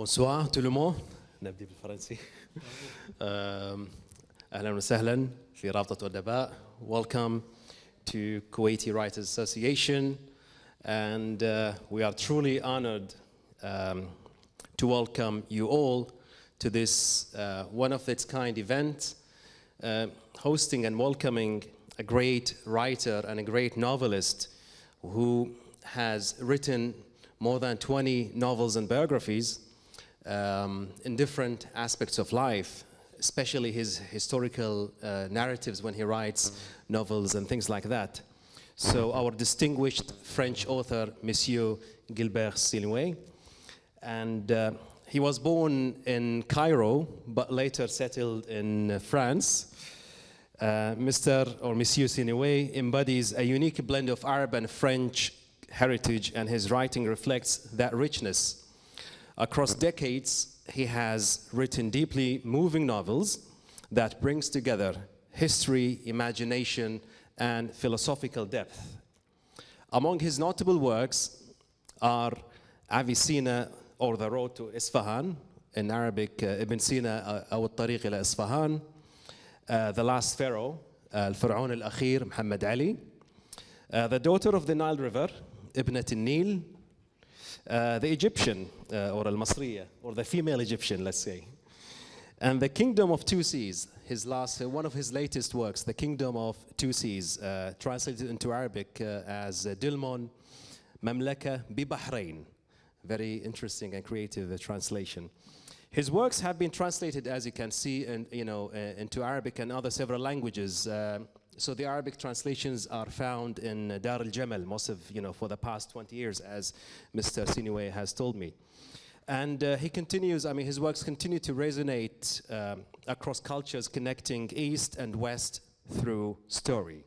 Bonsoir tout le monde. نبدأ بالفرنسي. أهلا وسهلا في رابطة الادباء. Welcome to Kuwaiti Writers Association, and we are truly honored to welcome you all to this one of its kind event, hosting and welcoming a great writer and a great novelist who has written more than 20 novels and biographies in different aspects of life, especially his historical narratives when he writes novels and things like that. So our distinguished French author, Monsieur Gilbert Sinoui, and he was born in Cairo, but later settled in France. Mr. or Monsieur Sinoui embodies a unique blend of Arab and French heritage, and his writing reflects that richness. Across decades, he has written deeply moving novels that brings together history, imagination, and philosophical depth. Among his notable works are Avicenna, or The Road to Isfahan, in Arabic, Ibn Sina أو الطريق إلى إصفهان, The Last Pharaoh, الفرعون الأخير محمد علي, The Daughter of the Nile River, ابنة النيل, the Egyptian, or al-Masriya, or the female Egyptian, let's say. And The Kingdom of Two Seas, his last, one of his latest works, The Kingdom of Two Seas, translated into Arabic as Dilmon Mamlaka bi Bahrain. Very interesting and creative translation. His works have been translated, as you can see, into Arabic and other several languages. So the Arabic translations are found in Dar al-Jamal, most of, for the past 20 years, as Mr. Sinoui has told me. And he continues, his works continue to resonate across cultures, connecting East and West through story.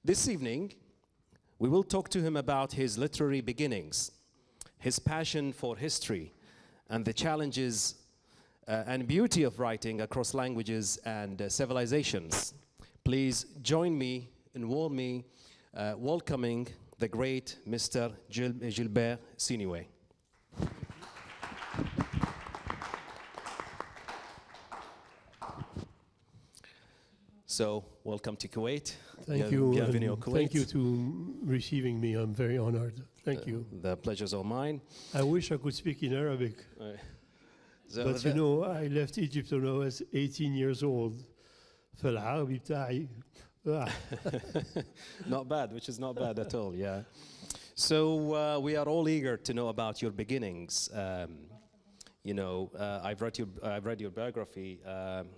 This evening, we will talk to him about his literary beginnings, his passion for history, and the challenges and beauty of writing across languages and civilizations. Please join me in warmly welcoming the great Mr. Gilbert Sinoui. So, welcome to Kuwait. Thank you. Bienvenue au Kuwait. Thank you to receiving me. I'm very honored. Thank you. The pleasure's all mine. I wish I could speak in Arabic. But I left Egypt when I was 18 years old. فالعربي بتاعي Not bad, which is not bad at all, yeah. So we are all eager to know about your beginnings. I've read your biography.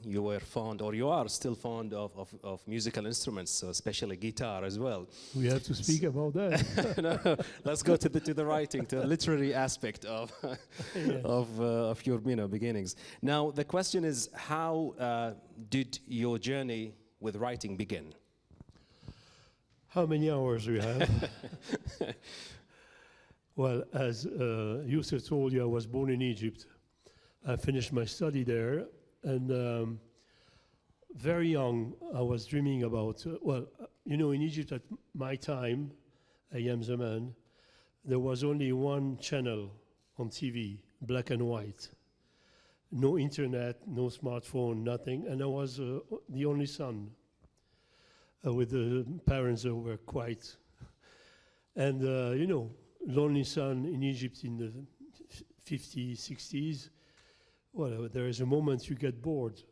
You were fond, or you are still fond of musical instruments, so especially guitar as well. We have to speak about that. No, let's go to the writing, to the literary aspect of Yes. of your beginnings. Now the question is, how did your journey with writing begin? How many hours we have? Well, as Yusuf told you, I was born in Egypt. I finished my study there, and very young, I was dreaming about, in Egypt at my time, Ayam Zaman, there was only one channel on TV, black and white. No internet, no smartphone, nothing, and I was the only son with the parents that were quite, and lonely son in Egypt in the 50s, 60s. Well, there is a moment you get bored.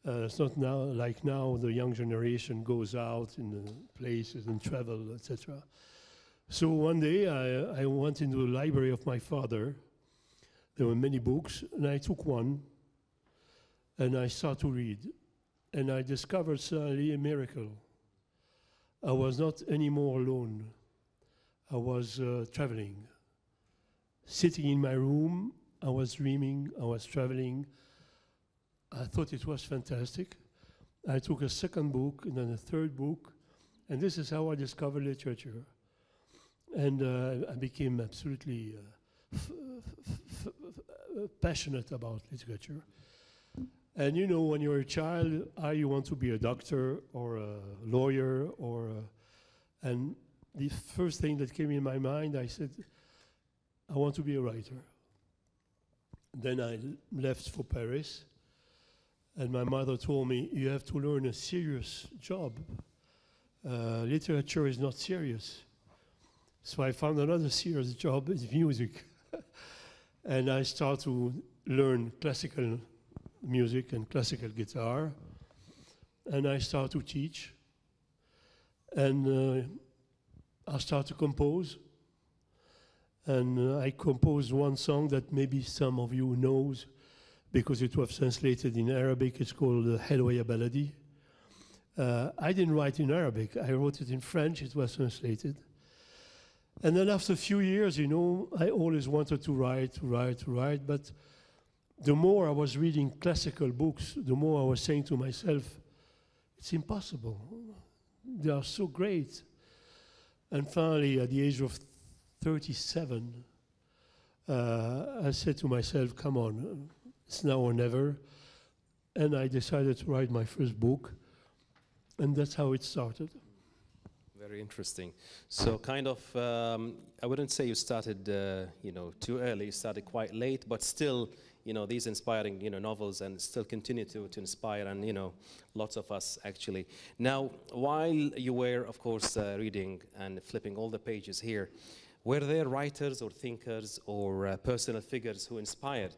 It's not now like now the young generation goes out in the places and travel, etc. So one day I went into the library of my father. There were many books, and I took one, and I started to read. And I discovered suddenly a miracle. I was not anymore alone. I was traveling. Sitting in my room, I was dreaming, I was traveling. I thought it was fantastic. I took a second book and then a third book, and this is how I discovered literature. And I became absolutely passionate about literature. And when you're a child, you want to be a doctor or a lawyer and the first thing that came in my mind, I said, I want to be a writer. Then I left for Paris, and my mother told me, you have to learn a serious job. Literature is not serious. So I found another serious job, is music. And I started to learn classical music and classical guitar. And I started to teach. And I started to compose. And I composed one song that maybe some of you knows because it was translated in Arabic. It's called Helwaya Baladi. I didn't write in Arabic. I wrote it in French. It was translated. And then after a few years, you know, I always wanted to write. But the more I was reading classical books, the more I was saying to myself, it's impossible. They are so great. And finally, at the age of 37, I said to myself, come on, it's now or never. And I decided to write my first book. And that's how it started. Very interesting. So kind of, I wouldn't say you started, you know, too early. You started quite late, but still, you know, these inspiring, you know, novels and still continue to inspire, and, you know, lots of us actually. Now, while you were, of course, reading and flipping all the pages here, were there writers or thinkers or personal figures who inspired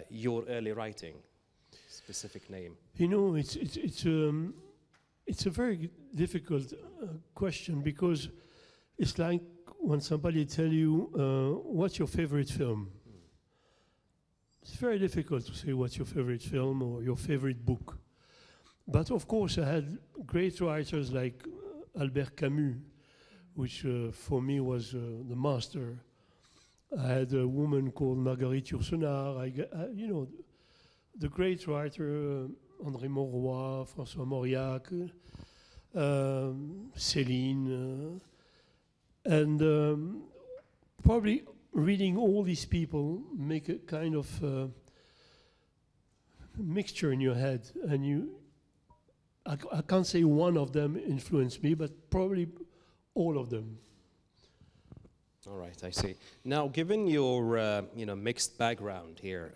your early writing? Specific name? You know, it's a very difficult question, because it's like when somebody tell you, what's your favorite film? It's very difficult to say what's your favorite film or your favorite book. But of course, I had great writers like Albert Camus, which for me was the master. I had a woman called Marguerite Yourcenar. You know, the great writer, André Mauroy, François Mauriac, Céline, and probably reading all these people make a kind of mixture in your head, and I can't say one of them influenced me, but probably all of them. All right, I see. Now, given your you know, mixed background here,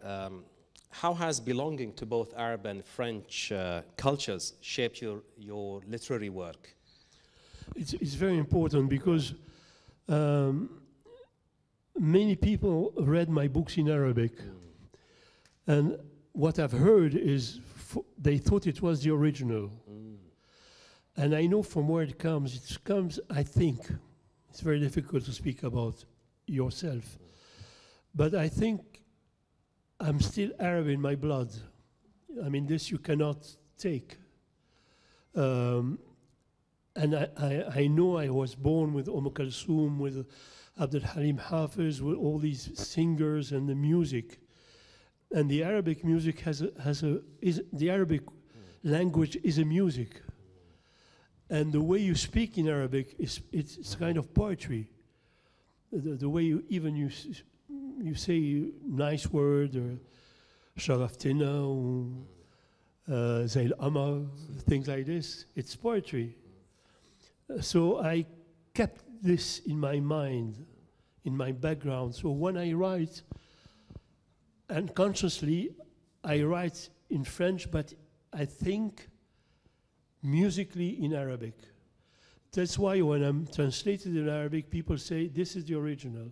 how has belonging to both Arab and French cultures shaped your literary work? It's very important, because many people read my books in Arabic. And what I've heard is they thought it was the original. And I know from where it comes, I think, it's very difficult to speak about yourself, but I think I'm still Arab in my blood. I mean, this you cannot take. And I know I was born with Kulthum, with Abdul Halim Hafiz, with all these singers and the music. And the Arabic music the Arabic language is a music. And the way you speak in Arabic it's kind of poetry. The way you say nice word, or Sharaftina, or Zayl Amar, things like this. It's poetry. So I kept this in my mind, in my background. So when I write, unconsciously, I write in French, but I think musically in Arabic. That's why when I'm translated in Arabic, people say this is the original,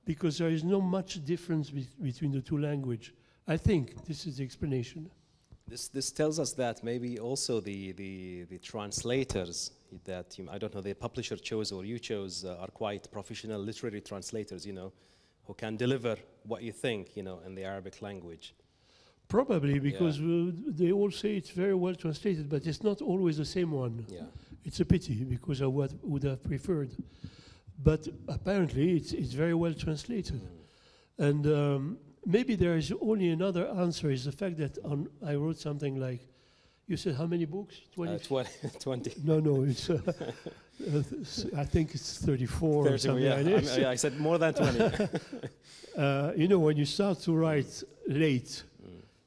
because there is no much difference between the two languages. I think this is the explanation. This tells us that maybe also the translators that I don't know, the publisher chose or you chose are quite professional literary translators, you know, who can deliver what you think, you know, in the Arabic language. Probably, because they all say it's very well translated, but it's not always the same one. Yeah. It's a pity, because I would have preferred. But apparently it's very well translated. And maybe there is only another answer, is the fact that I wrote something like, you said how many books? 20? 20. No, it's I think it's 34 or something like this. I said more than 20. You know, when you start to write late,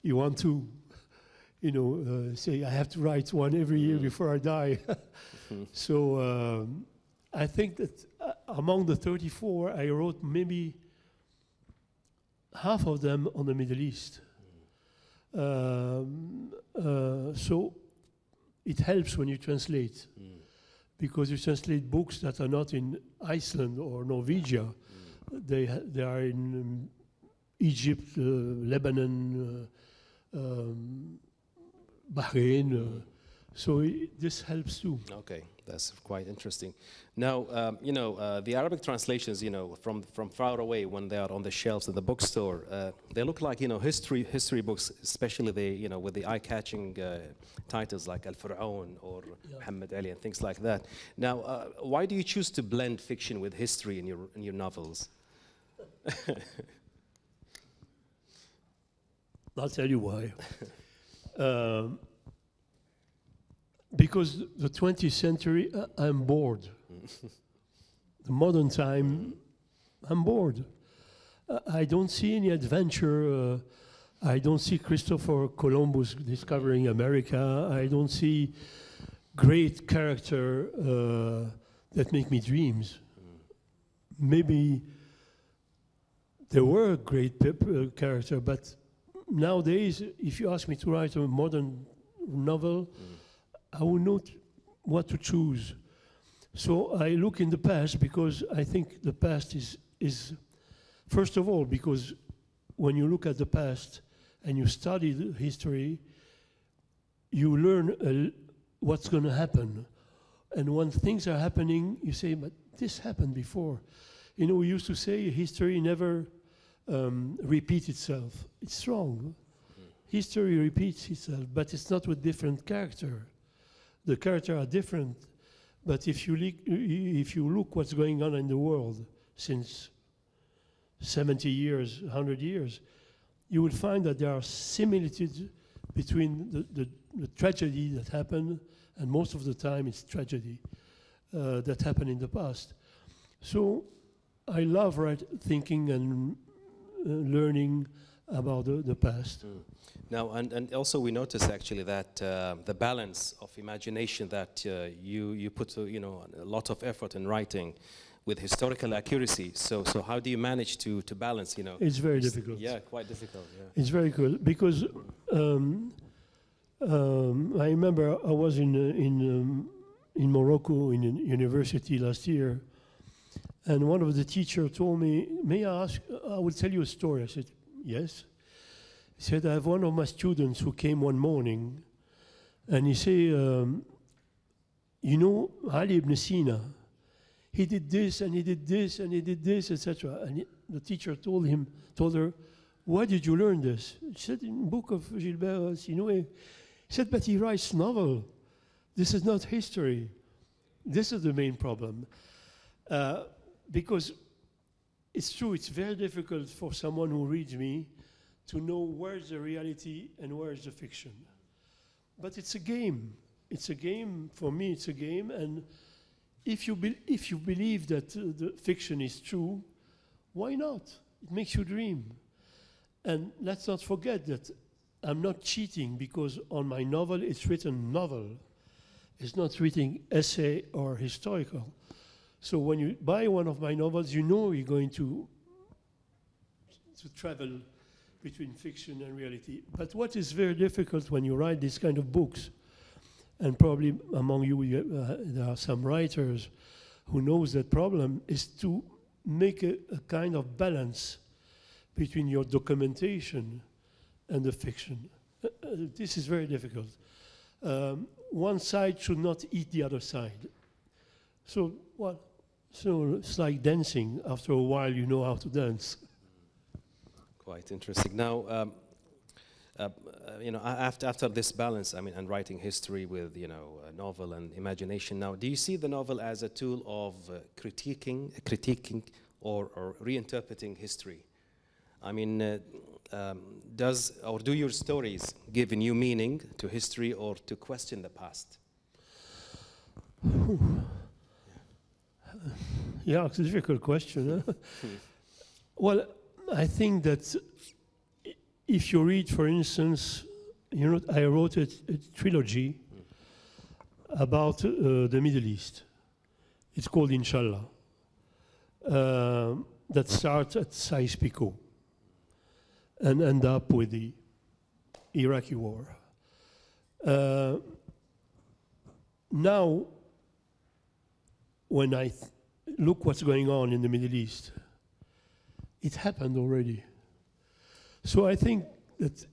you want to, you know, say, I have to write one every year before I die. So I think that among the 34, I wrote maybe half of them on the Middle East. So it helps when you translate, because you translate books that are not in Iceland or Norwegia. They are in Egypt, Lebanon, Bahrain. So this helps too. Okay, that's quite interesting. Now, the Arabic translations, from far away when they are on the shelves at the bookstore, they look like, history books, especially with the eye-catching titles like Al-Fir'aun or Muhammad Ali and things like that. Now, why do you choose to blend fiction with history in your novels? I'll tell you why. Because the 20th century, I'm bored. The modern time, I'm bored. I don't see any adventure. I don't see Christopher Columbus discovering America. I don't see great character that make me dreams. Maybe there were a great character, but nowadays, if you ask me to write a modern novel, I would know what to choose. So I look in the past because I think the past is first of all, because when you look at the past and you study the history, you learn what's going to happen. And when things are happening, you say, but this happened before. We used to say history never repeats itself. It's wrong. History repeats itself, but it's not with different character. The characters are different, but if you look what's going on in the world since 70 years, 100 years, you will find that there are similitudes between the tragedy that happened, and most of the time it's tragedy that happened in the past. So I love thinking and learning about the past. Now, and also we notice actually that the balance of imagination that you put a lot of effort in writing with historical accuracy. So how do you manage to balance? It's very difficult. Yeah, quite difficult. Yeah. It's very cool because I remember I was in Morocco in a university last year, and one of the teachers told me, "May I ask? I will tell you a story." I said, "Yes." He said, "I have one of my students who came one morning, and he said, Ali ibn Sina, he did this, and he did this, and he did this, etc." And the teacher told her, "Where did you learn this?" She said, "In the book of Gilbert, Sinoui." He said, "But he writes novel. This is not history." This is the main problem. Because it's true, it's very difficult for someone who reads me to know where's the reality and where's the fiction. But it's a game. It's a game. For me, it's a game. And if you believe that the fiction is true, why not? It makes you dream. And let's not forget that I'm not cheating, because on my novel, it's written novel. It's not written essay or historical. So when you buy one of my novels, you know you're going to travel between fiction and reality. But what is very difficult when you write this kind of books, and probably among you there are some writers who knows that problem, is to make a kind of balance between your documentation and the fiction. This is very difficult. One side should not eat the other side. So it's like dancing. After a while, you know how to dance. Quite interesting. Now, after this balance, and writing history with a novel and imagination. Now, do you see the novel as a tool of critiquing or reinterpreting history? Do your stories give a new meaning to history or to question the past? Yeah, it's a difficult question. Huh? Well, I think that if you read, for instance, I wrote a trilogy about the Middle East. It's called Inshallah. That starts at Sykes-Picot. and end up with the Iraqi war. Now, when I look what's going on in the Middle East, it happened already. So I think that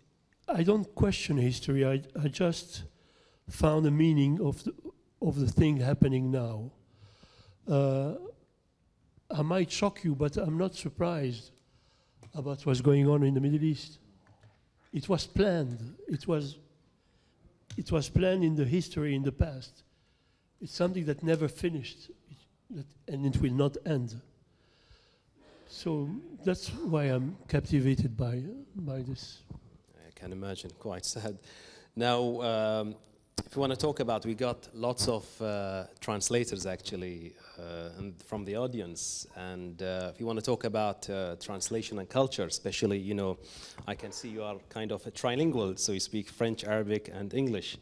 I don't question history. I just found a meaning of the thing happening now. I might shock you, but I'm not surprised about what's going on in the Middle East. It was planned. It was planned in the history in the past. It's something that never finished, and it will not end. So that's why I'm captivated by this. I can imagine, quite sad. Now, if you want to talk about, we got lots of translators actually and from the audience, and if you want to talk about translation and culture, especially, you know, I can see you are kind of a trilingual, so you speak French, Arabic, and English.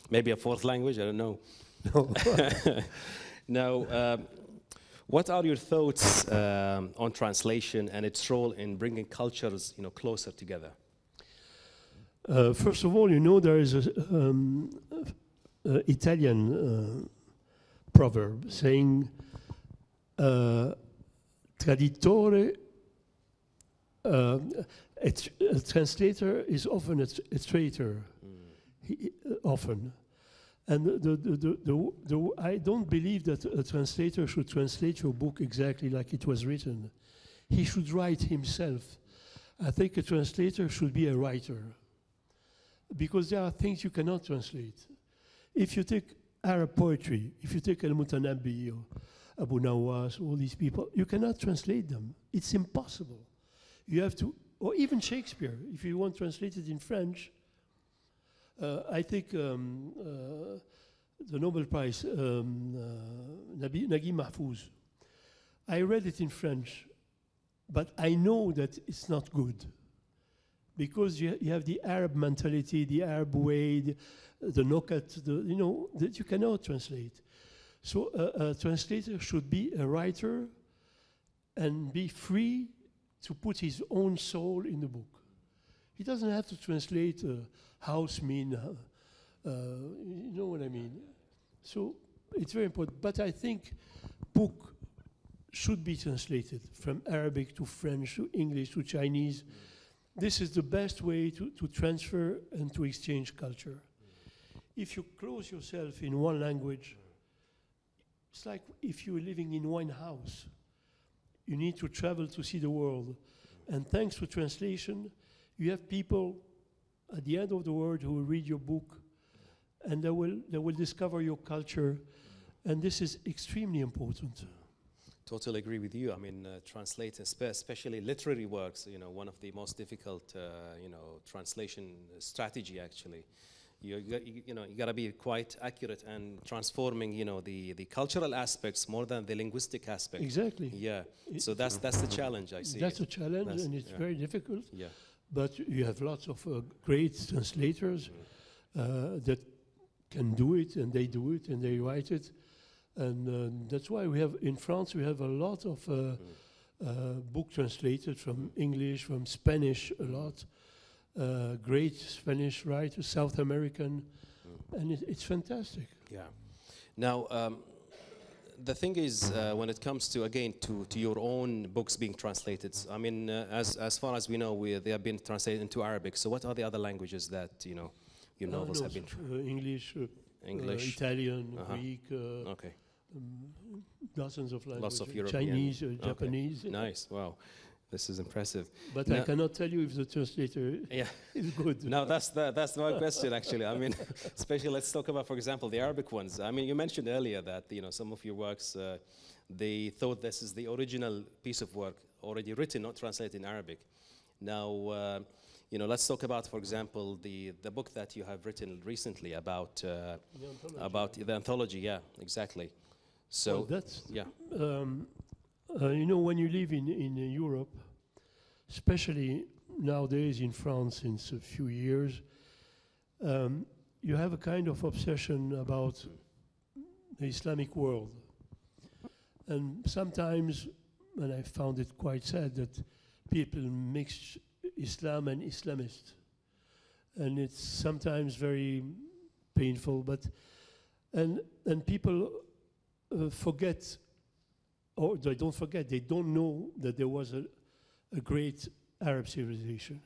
Maybe a fourth language, I don't know. No. Now, what are your thoughts on translation and its role in bringing cultures, you know, closer together? First of all, you know, there is an Italian proverb saying, traditore, a translator is often a traitor, often. And I don't believe that a translator should translate your book exactly like it was written. He should write himself. I think a translator should be a writer, because there are things you cannot translate. If you take Arab poetry, if you take Al-Mutanabbi or Abu Nawas, all these people, you cannot translate them. It's impossible. You have to, or even Shakespeare, if you want translated in French. I think the Nobel Prize, Naguib Mahfouz, I read it in French, but I know that it's not good, because you have the Arab mentality, the Arab way, the nukat, you know, that you cannot translate. So a translator should be a writer and be free to put his own soul in the book. He doesn't have to translate house mean, you know what I mean? So it's very important. But I think book should be translated from Arabic to French to English to Chinese. This is the best way to transfer and to exchange culture. If you close yourself in one language, it's like if you're living in one house. You need to travel to see the world. And thanks to translation, you have people at the end of the world who will read your book, and they will discover your culture, and this is extremely important. Totally agree with you. I mean, translate, especially literary works, you know, one of the most difficult, you know, translation strategy actually. You got to be quite accurate and transforming, you know, the cultural aspects more than the linguistic aspect. Exactly. Yeah. So that's the challenge, I see. That's a challenge, and it's very difficult. Yeah. But you have lots of great translators that can do it, and they do it, and they write it. And that's why we have, in France, we have a lot of book translated from English, from Spanish, a lot. Great Spanish writers, South American, and it's fantastic. Yeah. Now, the thing is, when it comes to, again, to your own books being translated, I mean, as far as we know, they have been translated into Arabic. So what are the other languages that, you know, your novels have been? English, Italian, Greek, okay. Dozens of languages. Lots of European. Chinese, Japanese. Nice, wow. This is impressive. But I cannot tell you if the translator is good. No, that's my question actually. I mean, especially let's talk about, for example, the Arabic ones. I mean, you mentioned earlier that, you know, some of your works, they thought this is the original piece of work already written, not translated in Arabic. Now, you know, let's talk about, for example, the book that you have written recently about the anthology. Yeah, exactly. So well, that's yeah. You know, when you live in Europe, especially nowadays in France since a few years, you have a kind of obsession about the Islamic world. And sometimes, and I found it quite sad, that people mix Islam and Islamists. And it's sometimes very painful, but and people forget, or they don't forget, they don't know that there was a great Arab civilization.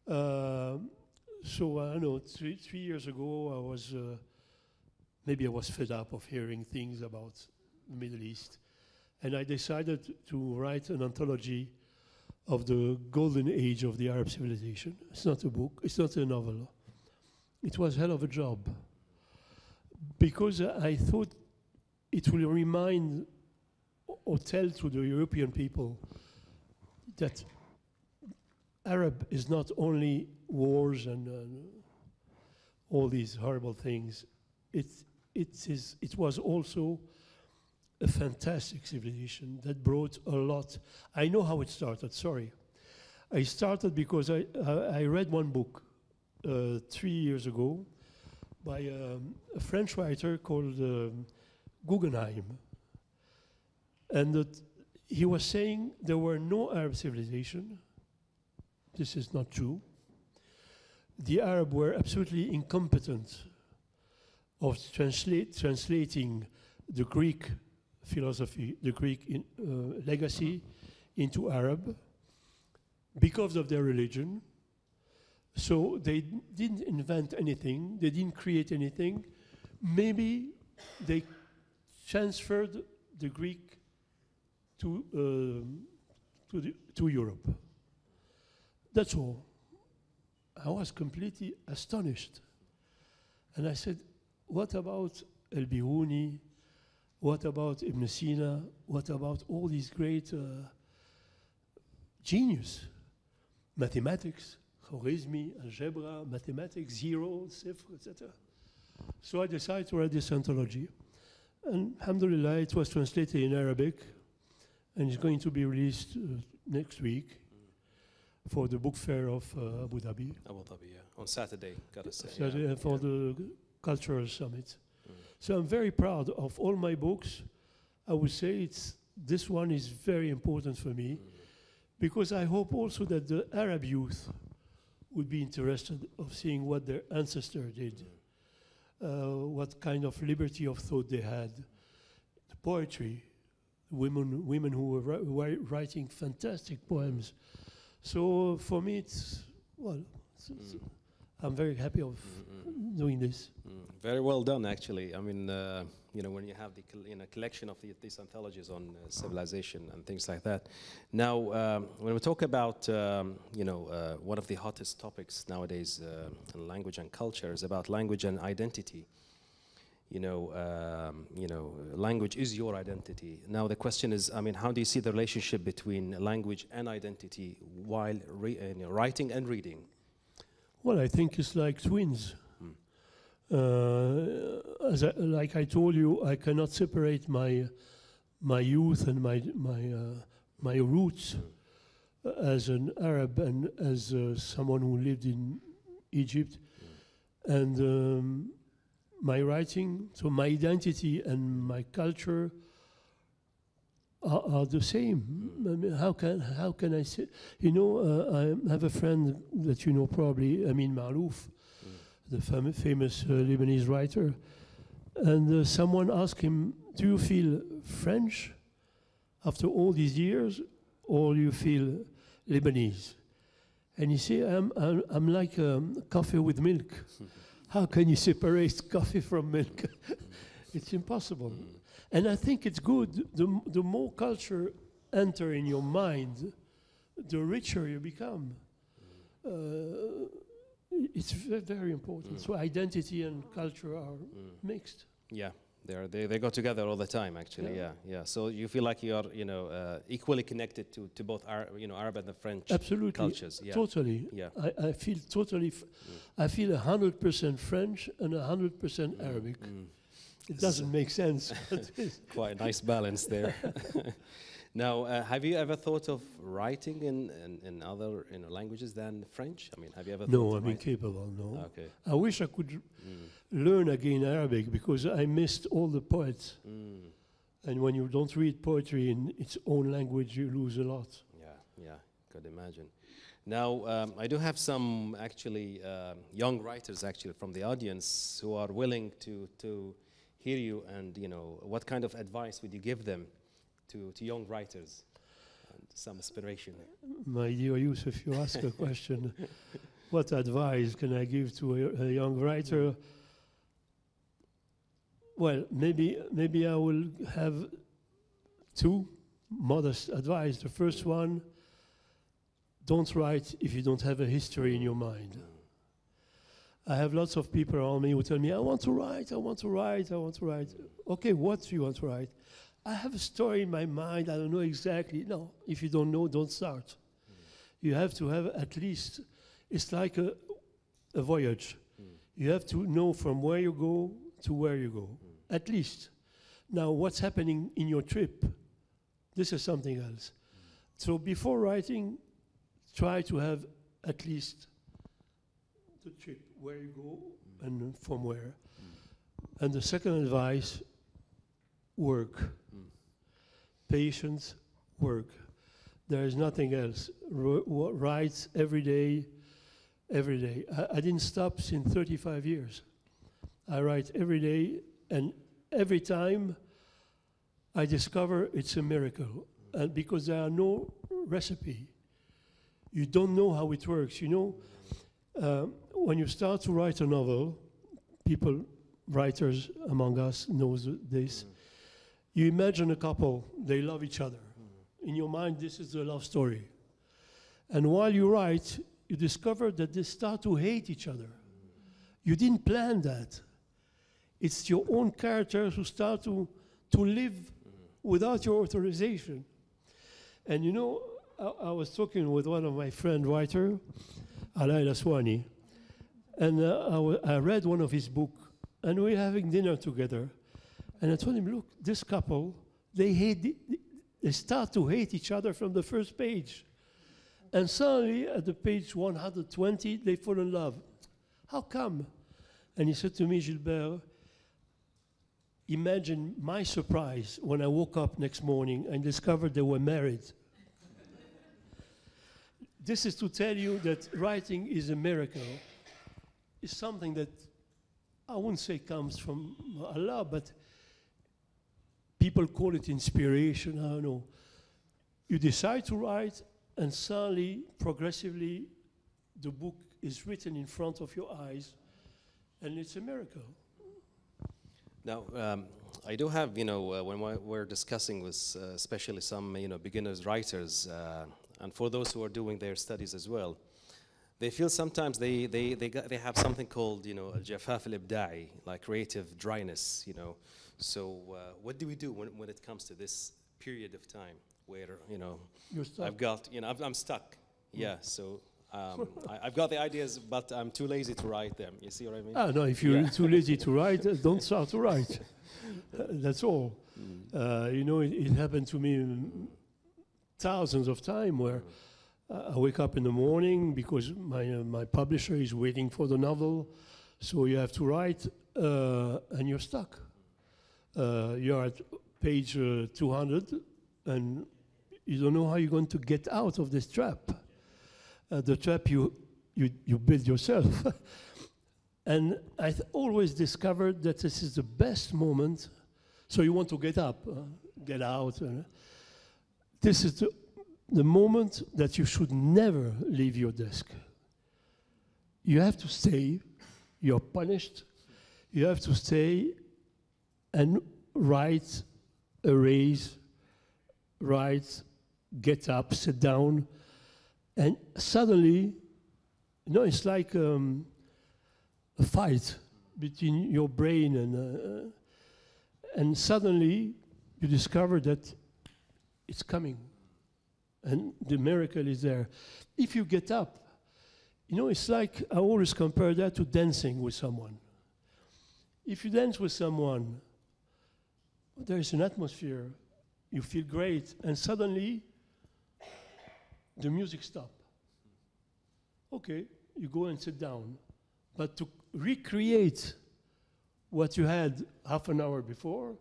So I don't know, 3 years ago, I was maybe I was fed up of hearing things about the Middle East, and I decided to write an anthology of the golden age of the Arab civilization. It's not a book, it's not a novel. It was a hell of a job, because I thought it will remind or tell to the European people that Arab is not only wars and all these horrible things. It was also a fantastic civilization that brought a lot. I know how it started, sorry. I started because I read one book 3 years ago by a French writer called Guggenheim. And that he was saying there were no Arab civilization. This is not true. The Arab were absolutely incompetent of translating the Greek philosophy, the Greek legacy into Arab because of their religion. So they didn't invent anything, they didn't create anything. Maybe they transferred the Greek to Europe. That's all. I was completely astonished. And I said, what about al-Biruni? What about Ibn Sina? What about all these great genius? Mathematics, Khwarizmi, algebra, mathematics, zero, صفر, etc. So I decided to write this anthology. And alhamdulillah, it was translated in Arabic, and it's going to be released next week for the book fair of Abu Dhabi. Abu Dhabi, yeah. On Saturday, gotta say. Saturday, yeah. for the cultural summit. So I'm very proud of all my books. I would say this one is very important for me, because I hope also that the Arab youth would be interested of seeing what their ancestor did, what kind of liberty of thought they had, the poetry, women who were writing fantastic poems. So for me, I'm very happy of doing this. Very well done, actually. I mean, when you have the collection of these anthologies on civilization and things like that. Now, when we talk about, one of the hottest topics nowadays in language and culture is about language and identity. Language is your identity. Now the question is, how do you see the relationship between language and identity while writing and reading? Well, I think it's like twins. Like I told you, I cannot separate my youth and my roots as an Arab and as someone who lived in Egypt, and my writing, so my identity and my culture are the same. I mean, how can I say? I have a friend that you know probably, Amin Maalouf, the famous Lebanese writer, and someone asked him, "Do you feel French after all these years, or do you feel Lebanese?" And he said, "I'm like coffee with milk." How can you separate coffee from milk? It's impossible. And I think it's good. The more culture enter in your mind, the richer you become. It's very important. So identity and culture are mixed. Yeah, they go together all the time, actually. Yeah. So you feel like you are, equally connected to both Arab and the French cultures. Yeah. Totally. Yeah. I feel totally. I feel 100% French and 100% Arabic. It doesn't make sense. Quite a nice balance there. Now, have you ever thought of writing in other languages than French? Have you ever? No, I'm incapable. No. Okay. I wish I could learn again Arabic, because I missed all the poets. And when you don't read poetry in its own language, you lose a lot. Yeah, could imagine. Now, I do have some actually young writers actually from the audience who are willing to hear you, and what kind of advice would you give them to young writers and some inspiration? My dear Yusuf, you ask a question. What advice can I give to a young writer? Well, maybe I will have two modest advice. The first one: don't write if you don't have a history in your mind. I have lots of people around me who tell me, I want to write, I want to write, I want to write. Okay, what do you want to write? I have a story in my mind, I don't know exactly. No, if you don't know, don't start. You have to have at least, it's like a voyage. You have to know from where you go to where you go, at least. Now, what's happening in your trip? This is something else. So before writing, try to have at least the trip, where you go and from where. And the second advice, work. Patience, work. There is nothing else. Write every day, every day. I didn't stop since 35 years. I write every day, and every time I discover it's a miracle. And because there are no recipe. You don't know how it works. When you start to write a novel, writers among us knows this. You imagine a couple, they love each other. In your mind, this is the love story. And while you write, you discover that they start to hate each other. You didn't plan that. It's your own characters who start to live without your authorization. And I was talking with one of my friend writer, Alay Laswani, and I read one of his books, and we were having dinner together. And I told him, look, this couple, they start to hate each other from the first page. And suddenly, at the page 120, they fall in love. How come? And he said to me, Gilbert, imagine my surprise when I woke up next morning and discovered they were married. This is to tell you that writing is a miracle. It's something that I wouldn't say comes from Allah, but people call it inspiration, I don't know. You decide to write, and suddenly, progressively, the book is written in front of your eyes, and it's a miracle. Now, I do have, when we're discussing with especially some, beginners writers, and for those who are doing their studies as well, they feel sometimes they have something called, al-jafaf al-ibda'i, like creative dryness, So what do we do when it comes to this period of time where, I've got, I'm stuck. Yeah, so I've got the ideas, but I'm too lazy to write them. You see what I mean? No, if you're too lazy to write, don't start to write. That's all. It happened to me thousands of times where I wake up in the morning because my publisher is waiting for the novel, so you have to write, and you're stuck. You're at page 200, and you don't know how you're going to get out of this trap. The trap you build yourself. And I always discovered that this is the best moment. So you want to get up, get out. This is the moment that you should never leave your desk. You have to stay. You're punished. You have to stay and write, erase, write, get up, sit down. And suddenly, it's like a fight between your brain and suddenly you discover that it's coming and the miracle is there. If you get up, it's like I always compare that to dancing with someone. If you dance with someone, there is an atmosphere, you feel great, and suddenly the music stops. Okay, you go and sit down. But to recreate what you had half an hour before,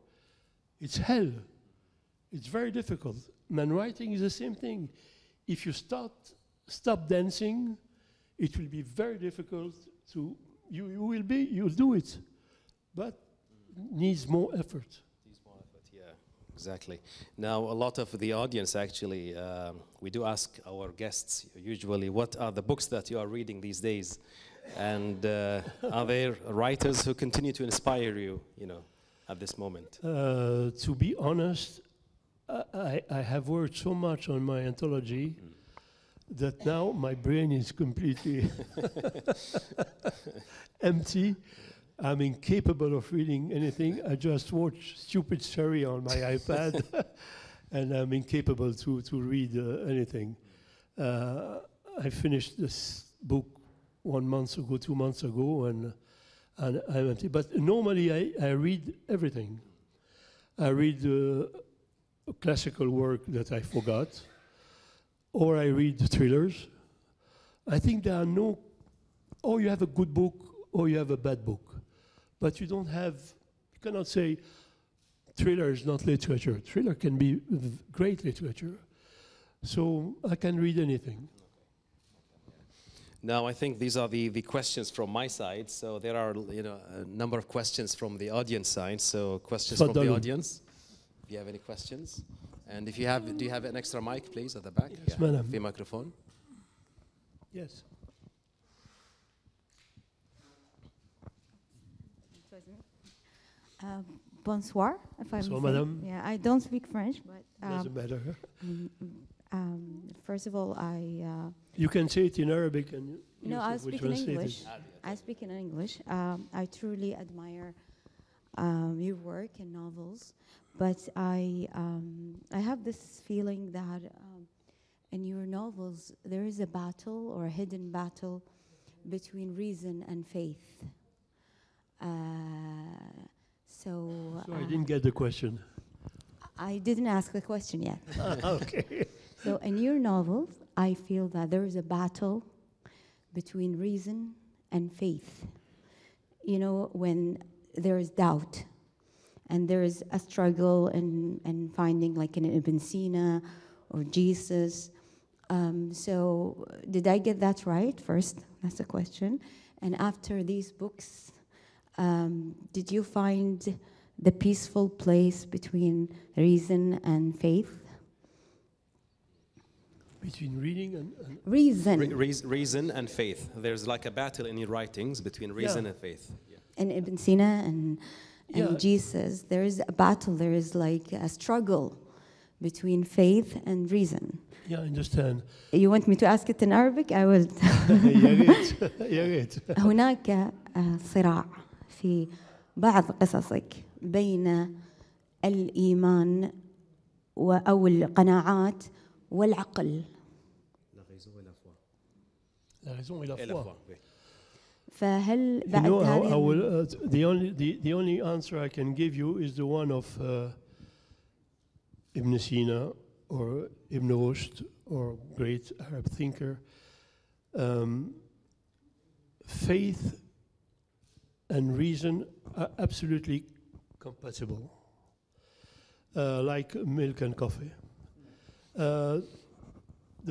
it's hell. It's very difficult. Man, writing is the same thing. If you start stop dancing, it will be very difficult to, you'll do it, but needs more effort. Yeah, exactly. Now, a lot of the audience actually, we do ask our guests usually, what are the books that you are reading these days? And are there writers who continue to inspire you, at this moment? To be honest, I have worked so much on my anthology that now my brain is completely empty. I'm incapable of reading anything. I just watch stupid series on my iPad, and I'm incapable to read anything. I finished this book 1 month ago, 2 months ago, and I'm empty. But normally I read everything. I read classical work that I forgot, or I read thrillers. I think there are no, or you have a good book, or you have a bad book. But you don't have, you cannot say thriller is not literature. Thriller can be great literature. So I can read anything. Now, I think these are the questions from my side. So there are, a number of questions from the audience side. So questions from the audience. If you have any questions. And if you have, do you have an extra mic, please, at the back? Yes, madam. The microphone. Yes. Bonsoir, if I'm So, saying. madam. Yeah, I don't speak French, but Doesn't matter. first of all, You can say it in Arabic and no, I Yusuf will speak in translate English. it. I speak in English. I truly admire your work and novels, but I have this feeling that in your novels there is a battle or a hidden battle between reason and faith. So I didn't get the question. I didn't ask the question yet. Okay. So in your novels, I feel that there is a battle between reason and faith. When there is doubt and there is a struggle in finding like an Ibn Sina or Jesus. So did I get that right first? That's the question. And after these books, did you find the peaceful place between reason and faith? Between reading and Reason. Reason and faith. There's like a battle in your writings between reason and faith. Yeah. And Ibn Sina and Jesus, there is a battle, there is like a struggle between faith and reason. Yeah, I understand. You want me to ask it in Arabic? I will. يا ريت. هناك صراع في بعض قصصك بين الإيمان أو القناعات والعقل. La raison et la foi. فهل You بعد know, I هذه will, the only answer I can give you is the one of Ibn Sina or Ibn Rushd or great Arab thinker. Faith and reason are absolutely compatible, like milk and coffee. The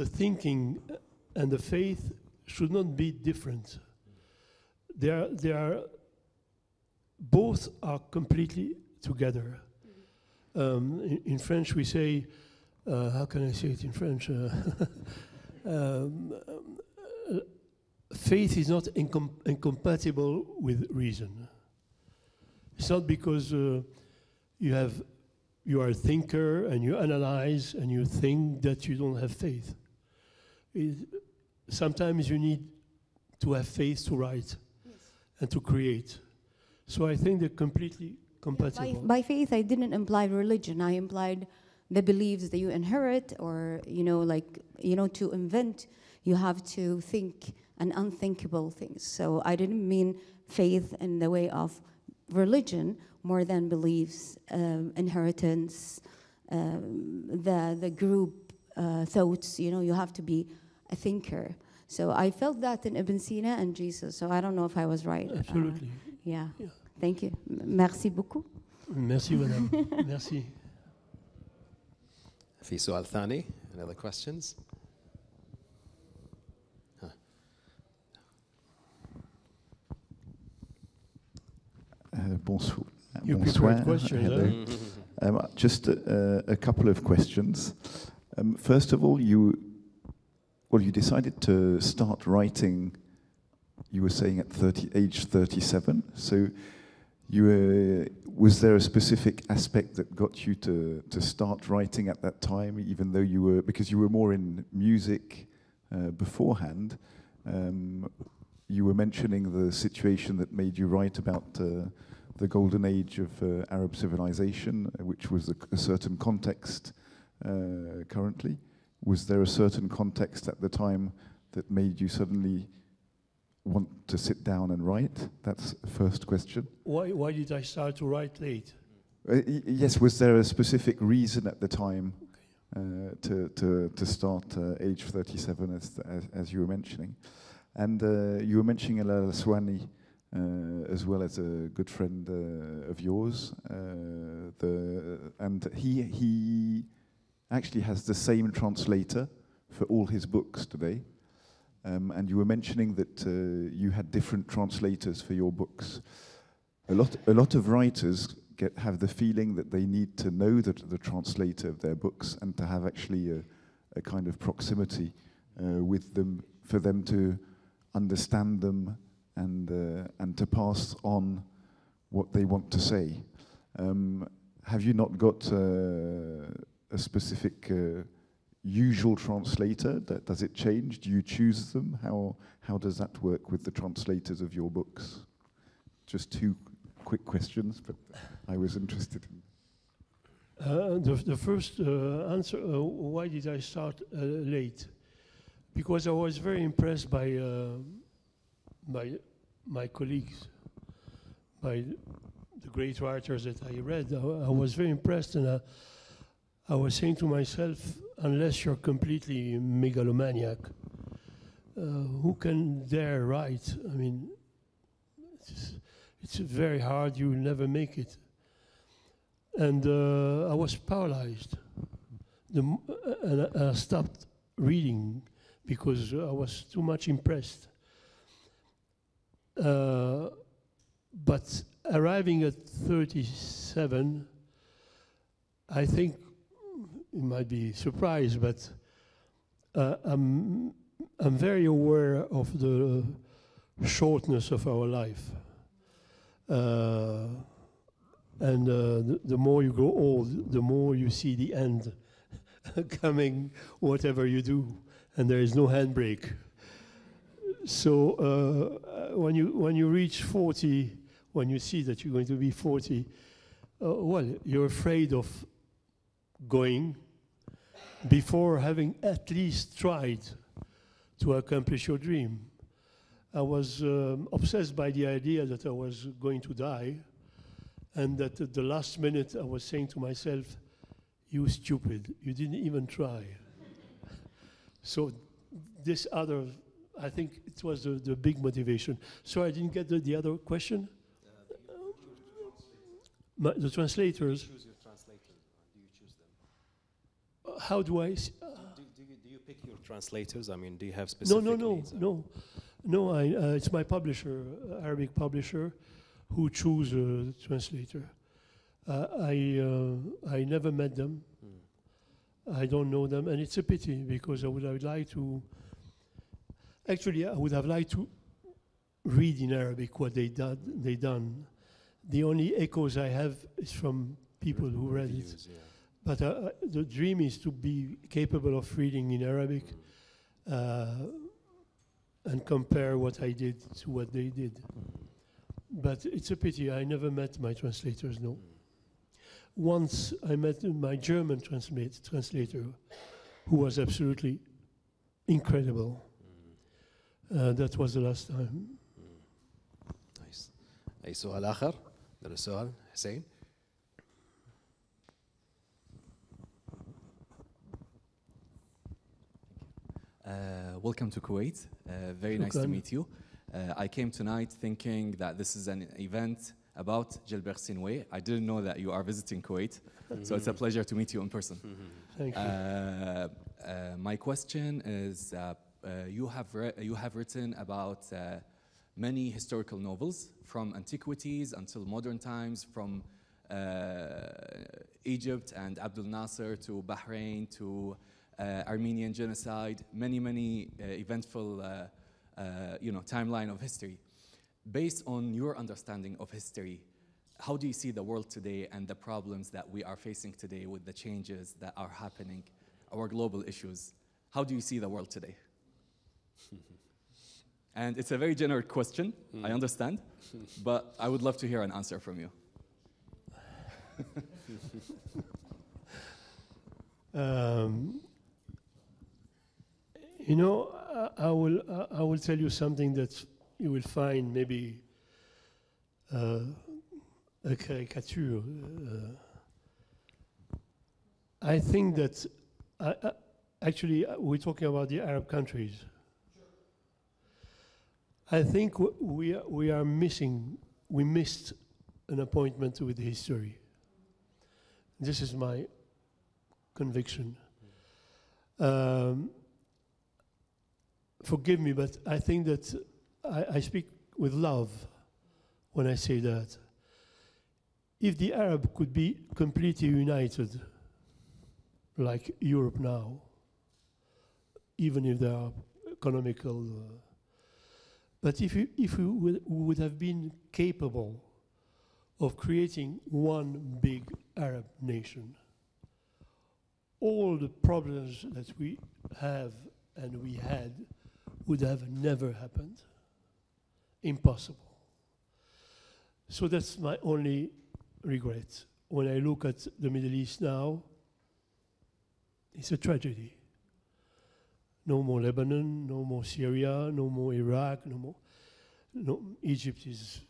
thinking and the faith should not be different. They are both are completely together. In French, we say, how can I say it in French? Faith is not incompatible with reason. It's not because you are a thinker and you analyze and you think that you don't have faith. Sometimes you need to have faith to write and to create. So I think they're completely compatible. by faith, I didn't imply religion. I implied the beliefs that you inherit, or to invent, you have to think an unthinkable things. So I didn't mean faith in the way of religion, more than beliefs, inheritance, the group thoughts. You have to be a thinker. So I felt that in Ibn Sina and Jesus. So I don't know if I was right. Absolutely. Yeah. Thank you. Merci beaucoup. Merci, madame. Merci. في سؤال ثاني? Any other questions? Bonsoir. You prepared questions, Hello. Just a couple of questions. First of all, you decided to start writing, you were saying at age 37. So was there a specific aspect that got you to start writing at that time, even though because you were more in music beforehand? You were mentioning the situation that made you write about the golden age of Arab civilization, which was a certain context currently. Was there a certain context at the time that made you suddenly want to sit down and write? That's the first question. Why did I start to write late? Yes, was there a specific reason at the time to start age 37, as you were mentioning? And you were mentioning Al Aswani as well as a good friend of yours. And he actually has the same translator for all his books today. And you were mentioning that you had different translators for your books. A lot of writers have the feeling that they need to know the translator of their books and to have actually a kind of proximity with them for them to understand them and to pass on what they want to say. Have you not got a specific usual translator? Does it change? Do you choose them? How does that work with the translators of your books? Just two quick questions, but I was interested in. The first answer, why did I start late? Because I was very impressed by my colleagues, by the great writers that I read. I was very impressed, and I was saying to myself, unless you're completely megalomaniac, who can dare write? I mean, it's very hard, you will never make it. And I was paralyzed. And I stopped reading because I was too much impressed. But arriving at 37, I think you might be surprised, but I'm very aware of the shortness of our life. And the more you grow old, the more you see the end coming, whatever you do, and there is no handbrake. So when you reach 40, when you see that you're going to be 40, well, you're afraid of going before having at least tried to accomplish your dream. I was obsessed by the idea that I was going to die, and that at the last minute I was saying to myself, you stupid, you didn't even try. So this other, I think it was the big motivation. So I didn't get the other question? The translators. Choose your translators. Do you choose them? How do I? Do you pick your translators? I mean, do you have specific needs? No. It's my publisher, Arabic publisher, who choose a translator. I never met them. I don't know them, and it's a pity because I would have liked to. Actually, I would have liked to read in Arabic what they done. The only echoes I have is from people who read it. Yeah. But the dream is to be capable of reading in Arabic and compare what I did to what they did. But it's a pity, I never met my translators, no. Once I met my German translator, who was absolutely incredible. That was the last time. Nice. أي سؤال آخر؟ ده السؤال حسين. Welcome to Kuwait. Very nice to meet you. I came tonight thinking that this is an event about Jilbér Sinoui. I didn't know that you are visiting Kuwait, so it's a pleasure to meet you in person. Thank you. My question is, you have written about many historical novels from antiquities until modern times, from Egypt and Abdul Nasser to Bahrain to Armenian genocide, many eventful timeline of history. Based on your understanding of history, how do you see the world today and the problems that we are facing today with the changes that are happening, our global issues? How do you see the world today? And it's a very generic question, I understand, but I would love to hear an answer from you. I will tell you something that you will find maybe a caricature. I think that actually we're talking about the Arab countries. I think we missed an appointment with history. This is my conviction. Forgive me, but I think that I speak with love when I say that. If the Arab could be completely united, like Europe now, even if there are economical, but if we would have been capable of creating one big Arab nation, all the problems that we have and we had would have never happened. Impossible. So that's my only regret. When I look at the Middle East now, it's a tragedy. No more Lebanon, no more Syria, no more Iraq, Egypt is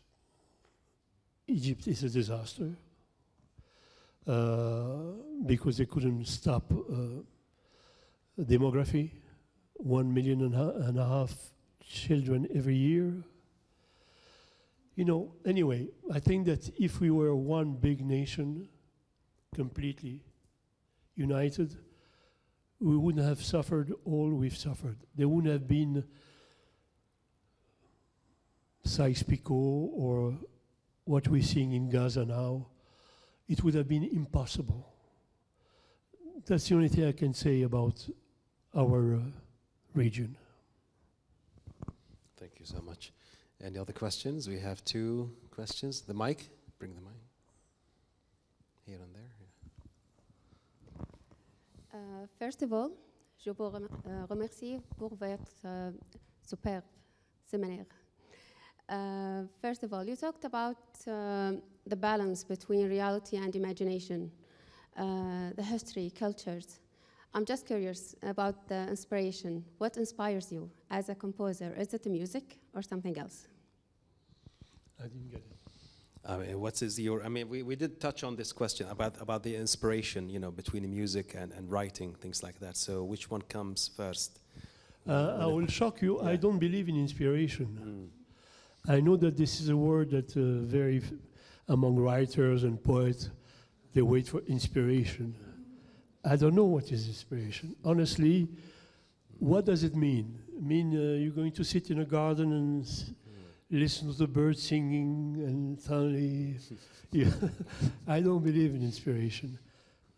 a disaster because they couldn't stop demography. 1.5 million children every year. Anyway, I think that if we were one big nation, completely united, we wouldn't have suffered all we've suffered. There wouldn't have been Sykes-Picot or what we're seeing in Gaza now. It would have been impossible. That's the only thing I can say about our region. Thank you so much. Any other questions? We have 2 questions. The mic, bring the mic. Here and there. First of all, je vous remercie pour votre superbe séminaire. First of all, you talked about the balance between reality and imagination, the history, cultures. I'm just curious about the inspiration. What inspires you as a composer? Is it the music or something else? I didn't get it. We did touch on this question about the inspiration, between the music and writing, things like that. So which one comes first? I will shock you. Yeah. I don't believe in inspiration. I know that this is a word that among writers and poets, they wait for inspiration. I don't know what is inspiration. Honestly, what does it mean? You're going to sit in a garden and listen to the birds singing and suddenly... I don't believe in inspiration.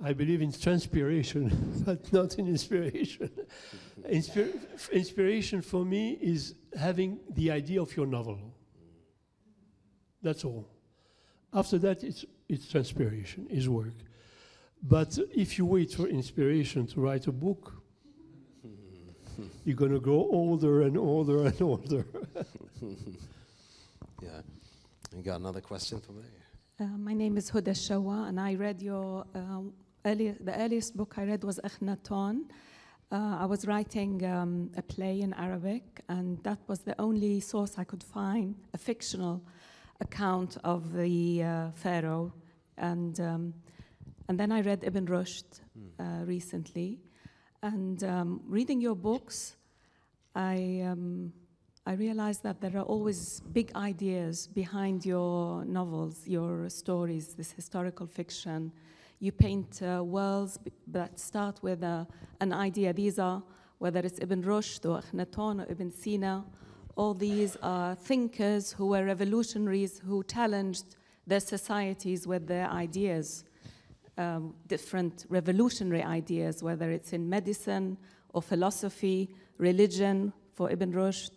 I believe in transpiration, but not in inspiration. Inspiration for me is having the idea of your novel. That's all. After that, it's transpiration, it's work. But if you wait for inspiration to write a book, you're going to grow older and older and older. Yeah. We got another question from there. My name is Huda Shawa, and I read your the earliest book I read was Akhenaton. I was writing a play in Arabic, and that was the only source I could find, a fictional account of the pharaoh. And then I read Ibn Rushd recently. And reading your books, I realized that there are always big ideas behind your novels, your stories, this historical fiction. You paint worlds that start with an idea. These are, whether it's Ibn Rushd or Akhenaton or Ibn Sina all these thinkers who were revolutionaries who challenged their societies with their ideas, different revolutionary ideas, whether it's in medicine or philosophy, religion for Ibn Rushd,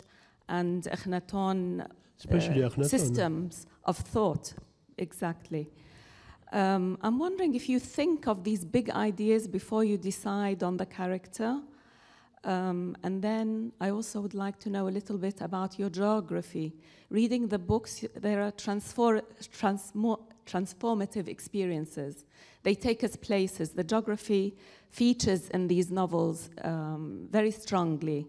and Akhenaton, Especially Akhenaton. systems of thought, exactly. I'm wondering if you think of these big ideas before you decide on the character. And then I also would like to know a little bit about your geography. Reading the books, there are transformative experiences. They take us places. The geography features in these novels very strongly,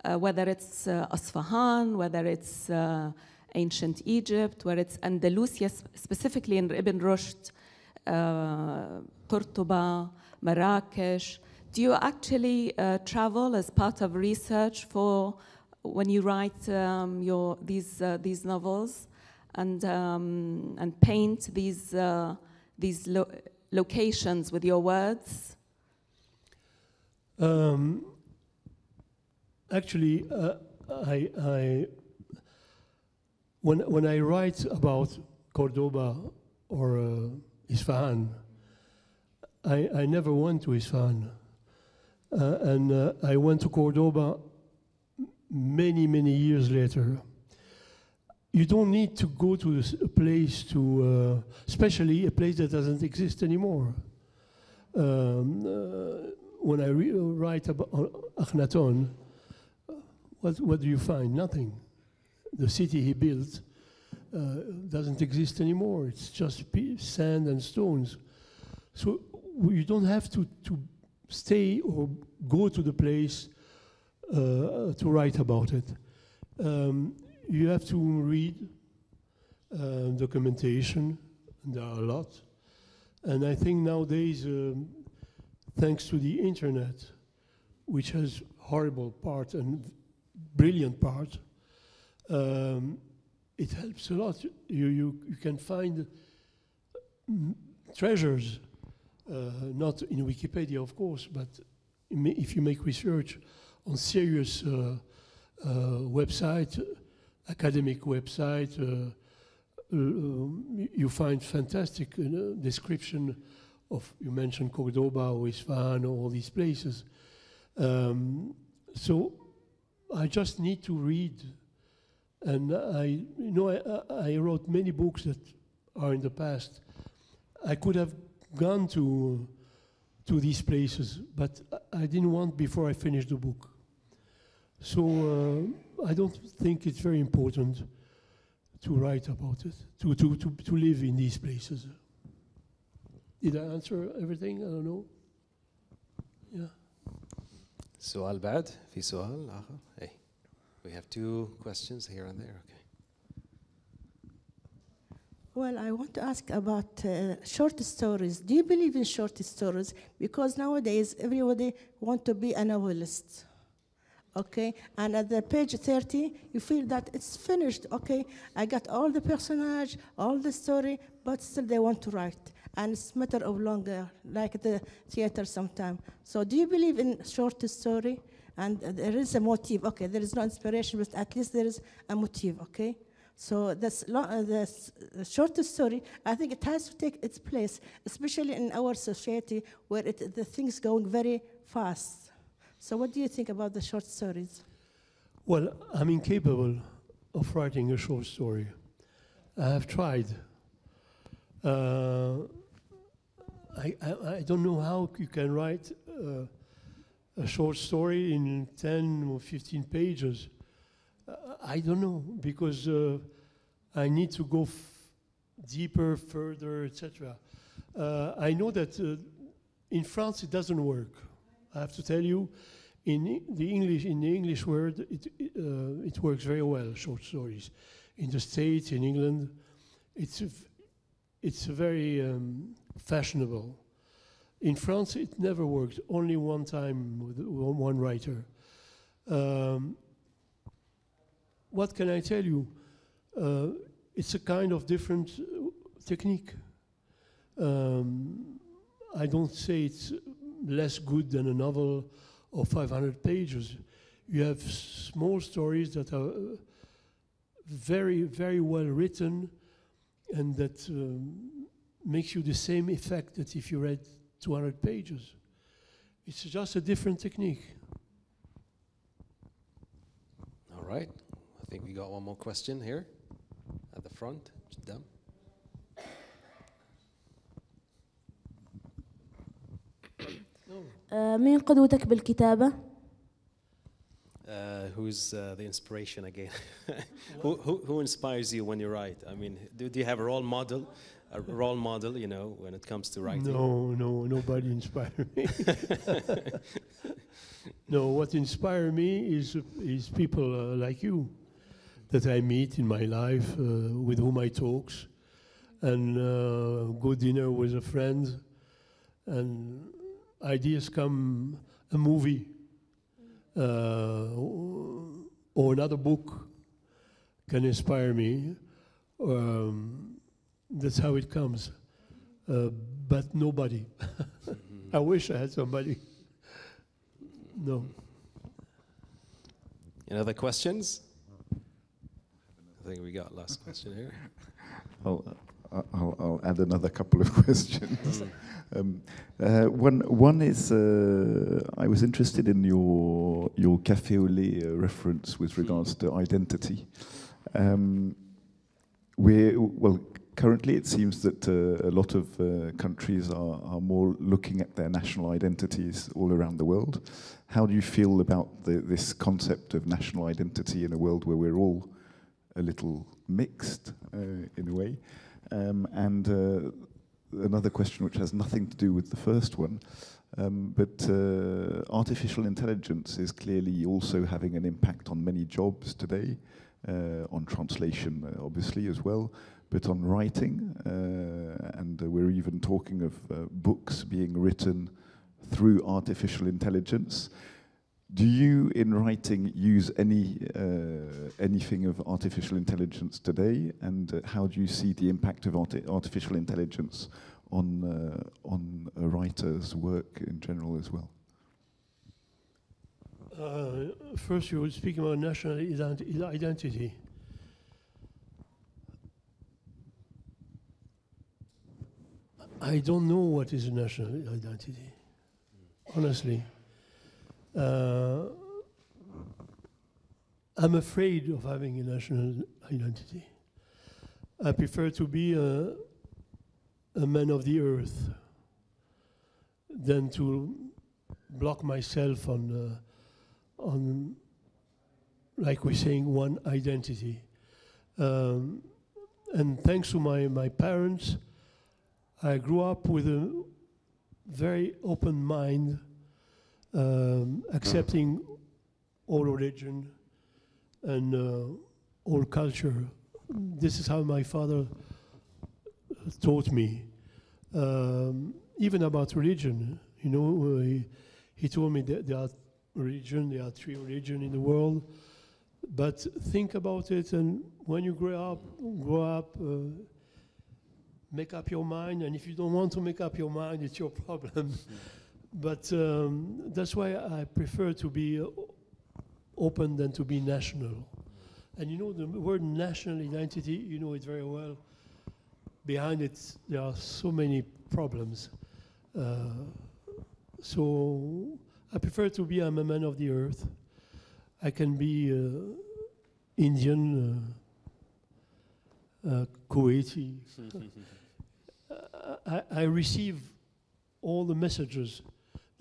whether it's Asfahan, whether it's ancient Egypt, where it's Andalusia, specifically in Ibn Rushd, Qurtuba, Marrakesh. Do you actually travel as part of research for when you write these novels and paint these locations with your words? Actually, when I write about Cordoba or Isfahan, I never went to Isfahan. And I went to Cordoba many, many years later. You don't need to go to a place to, especially a place that doesn't exist anymore. When I write about Akhenaton, what do you find? Nothing. The city he built doesn't exist anymore. It's just sand and stones. So you don't have to stay or go to the place to write about it. You have to read documentation, and there are a lot. And I think nowadays, thanks to the internet, which has horrible part and brilliant part, it helps a lot. You can find treasures, not in Wikipedia, of course, but if you make research on serious website, academic website, you find fantastic description of, you mentioned Cordoba or Isfahan or all these places. So I just need to read. And I wrote many books that are in the past. I could have gone to these places, but I didn't want before I finished the book. So I don't think it's very important to write about it, to live in these places. Did I answer everything? I don't know. Yeah. سؤال بعد؟ في سؤال آخر؟ Hey. We have two questions here and there. Okay. Well, I want to ask about short stories. Do you believe in short stories? Because nowadays everybody wants to be a novelist. Okay, and at the page 30, you feel that it's finished. Okay, I got all the personage, all the story, but still they want to write, and it's a matter of longer, like the theater sometimes. So, do you believe in short story? And there is a motive. Okay, there is no inspiration, but at least there is a motive. Okay, so the short story, I think it has to take its place, especially in our society where the things going very fast. So what do you think about the short stories? Well, I'm incapable of writing a short story. I have tried. I don't know how you can write a short story in 10 or 15 pages. I don't know, because I need to go deeper, further, etc. I know that in France it doesn't work. I have to tell you, in the English word, it works very well. Short stories, in the States, in England, it's very fashionable. In France, it never worked. Only one time with one writer. What can I tell you? It's a kind of different technique. I don't say it's less good than a novel of 500 pages. You have small stories that are very, very well written, and that makes you the same effect that if you read 200 pages. It's just a different technique. All right. I think we got one more question here at the front. Jidam. مين قدوتك بالكتابة؟ Who's the inspiration again? who inspires you when you write? I mean, do you have a role model? A role model, you know, when it comes to writing? No, nobody inspires me. No, what inspires me is people like you that I meet in my life, with whom I talk, and go dinner with a friend, and ideas come, a movie, or another book can inspire me. That's how it comes. But nobody. I wish I had somebody. No. Any other questions? I think we got last question here. I'll add another couple of questions. One is, I was interested in your café au lait reference with regards to identity. Currently it seems that a lot of countries are more looking at their national identities all around the world. How do you feel about this concept of national identity in a world where we're all a little mixed in a way? And another question which has nothing to do with the first one, but artificial intelligence is clearly also having an impact on many jobs today, on translation obviously as well, but on writing, and we're even talking of books being written through artificial intelligence. Do you, in writing, use anything of artificial intelligence today, and how do you see the impact of artificial intelligence on a writer's work in general as well? First, you were speaking about national identity. I don't know what is a national identity, honestly. I'm afraid of having a national identity. I prefer to be a man of the earth than to block myself on like we're saying, one identity. And thanks to my parents, I grew up with a very open mind, accepting all religion and all culture. This is how my father taught me. Even about religion, you know, he told me that there are three religions in the world, but think about it, and when you grow up, make up your mind, and if you don't want to make up your mind, it's your problem. But that's why I prefer to be open than to be national. And you know, the word national identity, you know it very well. Behind it, there are so many problems. So I prefer to be, I'm a man of the earth. I can be Indian, Kuwaiti. I receive all the messages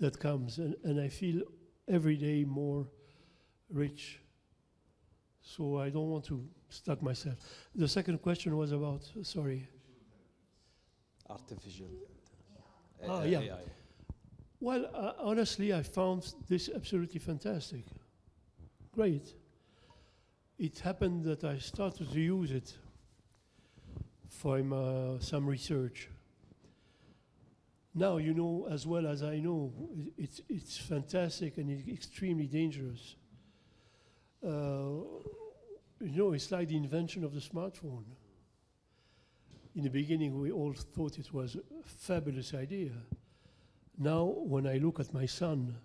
that comes, and I feel every day more rich. So I don't want to stuck myself. The second question was about, sorry. Artificial. Yeah. AI. Well, honestly, I found this absolutely fantastic. Great. It happened that I started to use it for some research. Now, you know as well as I know, it's fantastic and it's extremely dangerous. You know, it's like the invention of the smartphone. In the beginning, we all thought it was a fabulous idea. Now, when I look at my son,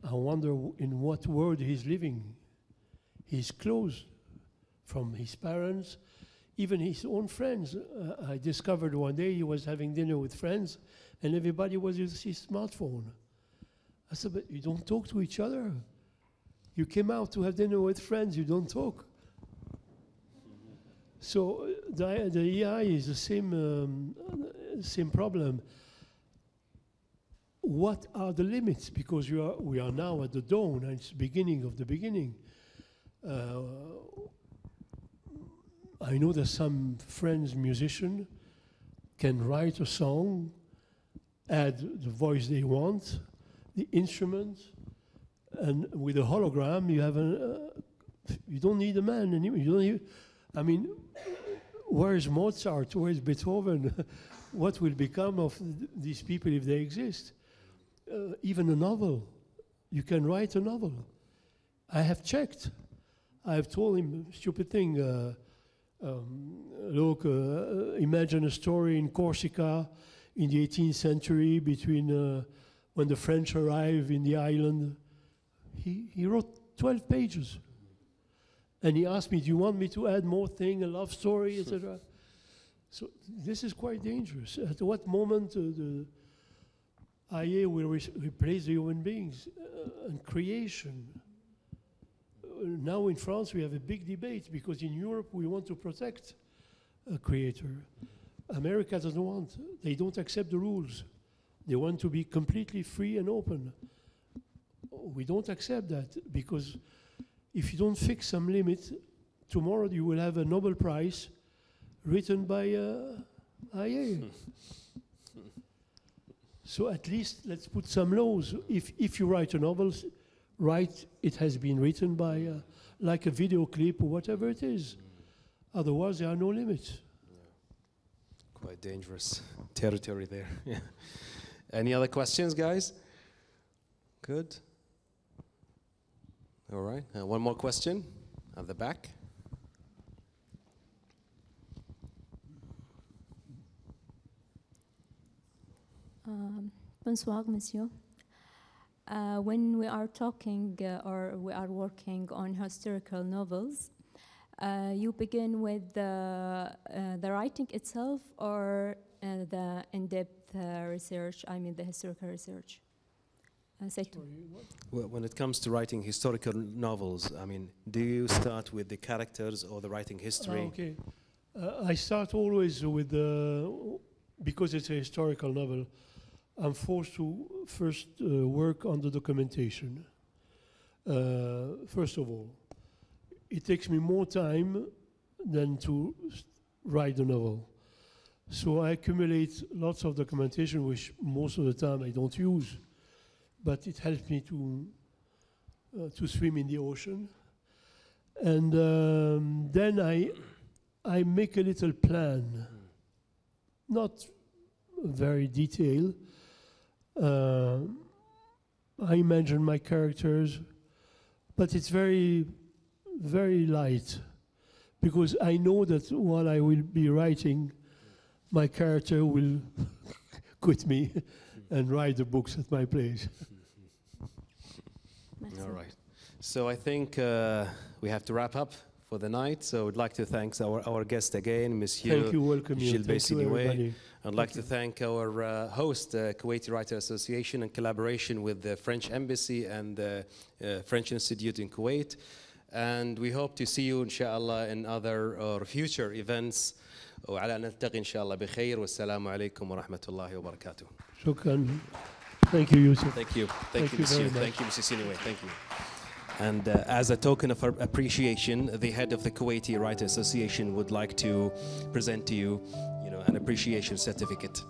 I wonder in what world he's living. He's closed from his parents, even his own friends. I discovered one day he was having dinner with friends and everybody was using his smartphone. I said, but you don't talk to each other. You came out to have dinner with friends, you don't talk. So the AI is the same problem. What are the limits? Because we are now at the dawn, and it's the beginning of the beginning. I know that some friends, musicians, can write a song, add the voice they want, the instrument, and with a hologram, you have you don't need a man anymore. You don't need, I mean, where is Mozart? Where is Beethoven? What will become of these people if they exist? Even a novel. You can write a novel. I have checked. I have told him a stupid thing. Look, imagine a story in Corsica in the 18th century between when the French arrived in the island. He wrote 12 pages. And he asked me, do you want me to add more thing, a love story, etc.? So this is quite dangerous. At what moment the IA will replace the human beings and creation? Now in France we have a big debate because in Europe we want to protect a creator. America doesn't want. They don't accept the rules. They want to be completely free and open. We don't accept that because if you don't fix some limit, tomorrow you will have a Nobel Prize written by IA. So at least let's put some laws. If you write a novel, write it has been written by, like a video clip or whatever it is. Otherwise, there are no limits. Yeah. Quite dangerous territory there. Yeah. Any other questions, guys? Good. All right. One more question at the back. Bonsoir, monsieur. When we are talking or we are working on historical novels, you begin with the writing itself or the in-depth research, I mean the historical research? Well, when it comes to writing historical novels, I mean, do you start with the characters or the writing history? Okay. I start always with because it's a historical novel, I'm forced to first work on the documentation. First of all, it takes me more time than to write the novel. So I accumulate lots of documentation, which most of the time I don't use, but it helps me to swim in the ocean. And then I make a little plan, not very detailed. I imagine my characters, but it's very, very light, because I know that while I will be writing, my character will quit me and write the books at my place. All right. So I think we have to wrap up for the night. So I'd like to thank our guest again, Monsieur Thank you, welcome you. Gilbér, Siniwé. I'd like Thank to thank our host, Kuwaiti Writer Association, in collaboration with the French Embassy and the French Institute in Kuwait. And we hope to see you, inshallah, in other or future events. وعلى أن نلتقي إن شاء الله بخير والسلام عليكم ورحمة الله وبركاته. شكرا. Thank you, Yusuf. Thank you. Thank you, Monsieur. Thank you, Mr. Siniwé. Thank you. And as a token of appreciation, the head of the Kuwaiti Writer Association would like to present to you, an appreciation certificate.